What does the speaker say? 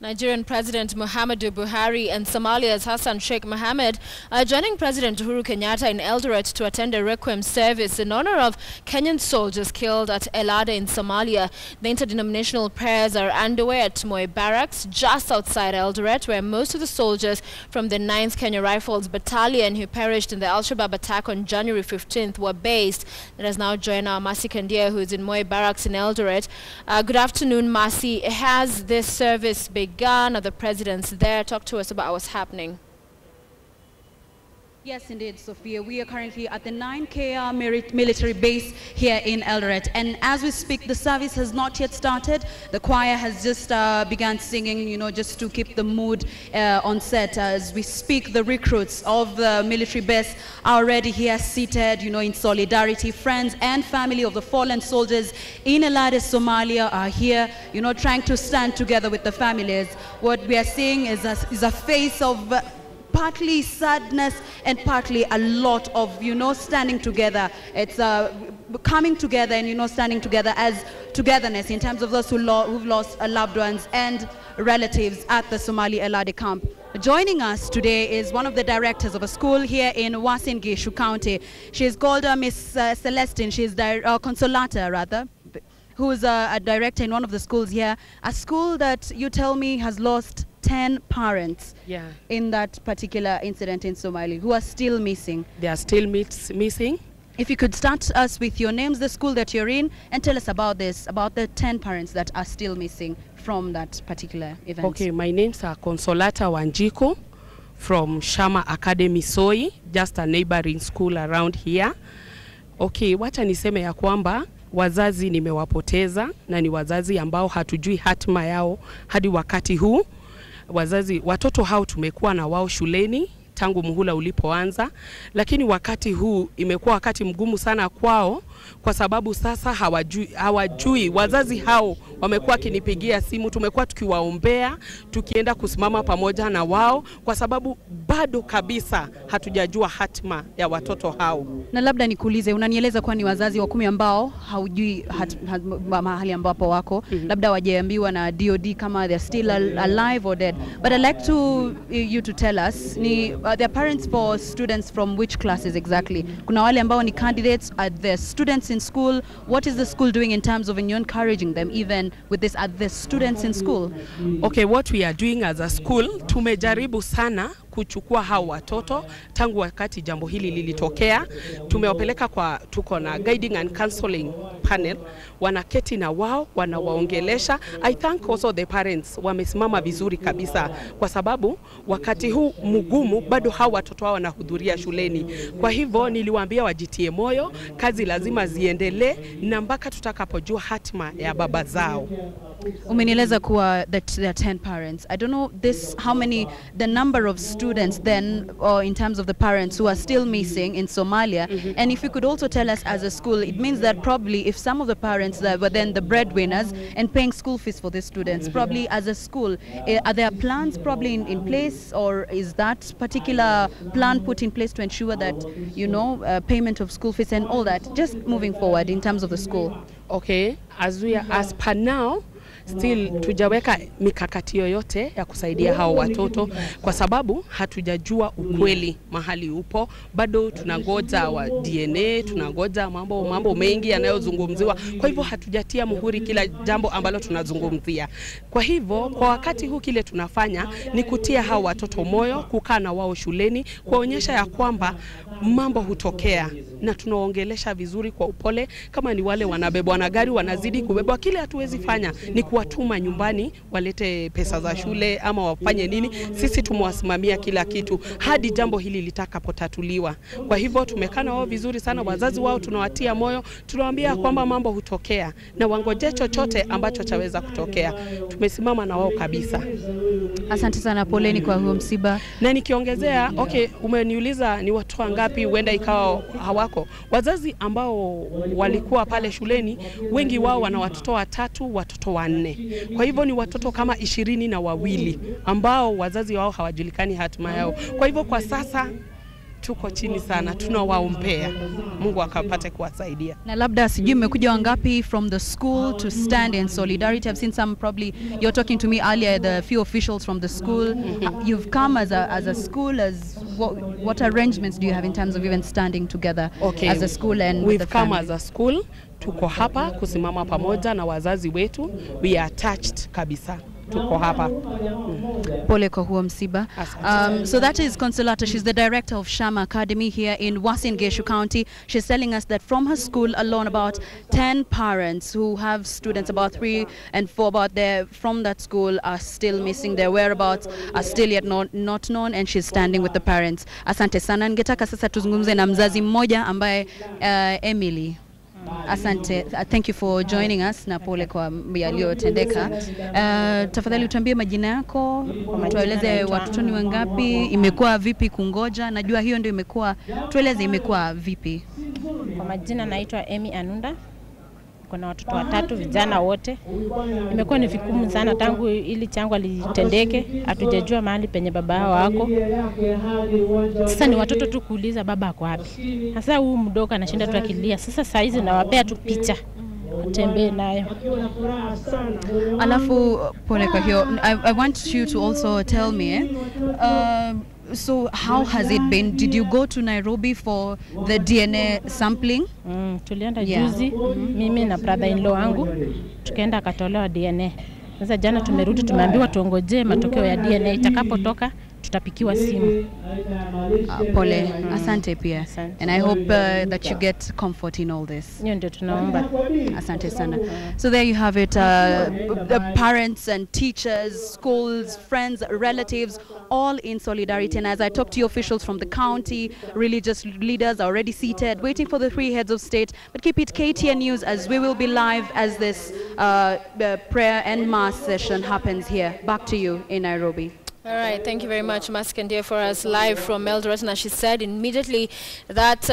Nigerian President Muhammadu Buhari and Somalia's Hassan Sheikh Mohammed are joining President Uhuru Kenyatta in Eldoret to attend a Requiem service in honor of Kenyan soldiers killed at el-adde in Somalia. The interdenominational prayers are underway at barracks just outside Eldoret, where most of the soldiers from the 9th Kenya Rifles battalion who perished in the al-shabaab attack on January 15th were based. Let us now join our Masi Kandia, who is in barracks in Eldoret. Good afternoon, Masi. Has this service begun? Are the presidents there? Talk to us about what's happening. Yes, indeed, Sophia. We are currently at the 9KR military base here in Eldoret. And as we speak, the service has not yet started. The choir has just begun singing, just to keep the mood on set. As we speak, the recruits of the military base are already here seated, in solidarity. Friends and family of the fallen soldiers in el-adde, Somalia are here, trying to stand together with the families. What we are seeing is a face of partly sadness and partly a lot of, standing together. It's coming together and, standing together as togetherness in terms of those who've lost loved ones and relatives at the Somali el-adde camp. Joining us today is one of the directors of a school here in Uasin Gishu County. She's called Miss Celestine. She's Consolata, rather, who is a director in one of the schools here. A school that you tell me has lost 10 parents in that particular incident in Somalia who are still missing. They are still missing. If you could start us with your names, the school that you're in, and tell us about this, about the 10 parents that are still missing from that particular event. Okay, my names are Consolata Wanjiko from Shama Academy Soi, just a neighboring school around here. Okay, wacha niseme ya kwamba wazazi nimewapoteza na ni wazazi ambao hatujui hatima yao hadi wakati huu. Watoto hao tumekuwa na wao shuleni tangu muhula ulipoanza, lakini wakati huu imekuwa wakati mgumu sana kwao kwa sababu sasa hawajui. Wazazi hao wamekuwa kinipigia simu, tumekuwa tukiwaombea, tukienda kusimama pamoja na wao kwa sababu bado kabisa hatujajua hatima ya watoto hao. Na labda nikuulize, unanieleza kwa ni wazazi wa 10 ambao haujui mahali ambapo wako, labda wajeambiwa na DOD kama they're still alive or dead. But I'd like you to tell us, their parents for students from which classes exactly? Kuna wale ambao ni candidates, are the students in school? What is the school doing in terms of encouraging them even with this at the students in school? Okay, what we are doing as a school, tumejaribu sana kuchukua hao watoto tangu wakati jambo hili lilitokea. Tumewapeleka tuko na guiding and counseling panel, wanaketi na wao, wanawaongelesha. I thank also the parents, wamesimama vizuri kabisa kwa sababu wakati huu mgumu bado hao watoto wao wanahudhuria shuleni. Kwa hivyo niliwaambia wajitie moyo, kazi lazima ziendelee na mpaka tutakapojua hatima ya baba zao. Umenieleza kuwa that there are 10 parents. I don't know the number of students then, or in terms of the parents who are still missing in Somalia. And if you could also tell us as a school, it means that probably if some of the parents that were then the breadwinners and paying school fees for the students, probably as a school, are there plans probably in place, or is that particular plan put in place to ensure that, payment of school fees and all that, just moving forward in terms of the school? Okay, as per now, still tujaweka mikakati yoyote ya kusaidia hao watoto kwa sababu hatujajua ukweli mahali upo. Bado tunangoja wa DNA, tunangoja mambo mengi yanayozungumziwa. Kwa hivyo hatujatia muhuri kila jambo ambalo tunazungumzia. Kwa hivyo kwa wakati huu kile tunafanya ni kutia hao watoto moyo, kukaa na wao shuleni, kuonyesha ya kwamba mambo hutokea na tunaongelesha vizuri kwa upole. Kama ni wale wanabebwa na gari wanazidi kubebwa, kile hatuwezi fanya ni kuwatuma nyumbani walete pesa za shule ama wafanye nini. Sisi tumwasimamia kila kitu hadi jambo hili litakapotatuliwa. Kwa hivyo tumekaa na wao vizuri sana, wazazi wao tunawatia moyo, tunawaambia kwamba mambo hutokea na wangoje chochote ambacho chaweza kutokea. Tumesimama na wao kabisa. Asante sana, poleni kwa huo msiba. Na nikiongezea, okay, umeniuliza ni watu wangapi huenda ikawa hawako. Wazazi ambao walikuwa pale shuleni, wengi wao wana watoto 3, watoto 4. Kwa hivyo ni watoto kama 22 ambao wazazi wao hawajulikani hatima yao. Kwa hivyo kwa sasa tuko chini sana, tunawaombea Mungu akapate kuwasaidia. Na labda sijui mmekuja wangapi from the school to stand in solidarity? I've seen some, probably you're talking to me earlier, the few officials from the school. You've come as a school, as what arrangements do you have in terms of even standing together as a school and we've the come family? as a school, tuko hapa kusimama pamoja na wazazi wetu. We are touched kabisa. Tuko hapa. Pole kwa huo msiba. So that is Consolata. She's the director of Shama Academy here in Uasin Gishu County. She's telling us that from her school alone, about 10 parents who have students, about 3 and 4 about there from that school, are still missing. Their whereabouts are still yet not known, and she's standing with the parents. Asante sana. Ningetaka sasa tuzungumze na mzazi mmoja ambaye Emily. Asante. Thank you for joining us, na pole kwa yaliyotendeka. Tafadhali utuambie majina yako, tueleze watoto ni wangapi, imekuwa vipi kungoja? Najua hiyo ndio imekuwa, tueleze imekuwa vipi. Kwa majina naitwa Emi Anunda. Kuna watoto 3 vijana wote. Imekuwa ni vigumu sana tangu ili changu litendeke, hatujajua mahali penye baba yao wako. Sasa ni watoto tu kuuliza baba ako wapi. Sasa huyu mdogo anashinda tu akilia. Sasa hizi nawapea tu picha atembee nayo. Alafu pole kwa hiyo, I want you to also tell me so how has it been? Did you go to Nairobi for the DNA sampling? Tulienda juzi, mimi na brother-in-law wangu, tukaenda akatolewa DNA. Sasa jana tumerudi, tumeambiwa tuongojee matokeo ya DNA, itakapotoka tutapikiwa simu. Pole, asante pia. Asante. And I hope that you get comfort in all this. Hiyo ndio tunaomba. Asante sana. So there you have it, the parents and teachers, schools, friends, relatives, all in solidarity. And as I talk to you, officials from the county, religious leaders are already seated, waiting for the 3 heads of state. But keep it KTN News, as we will be live as this prayer and mass session happens here. Back to you in Nairobi. All right, thank you very much, Maskandia, for us live from Eldoret. And as she said immediately that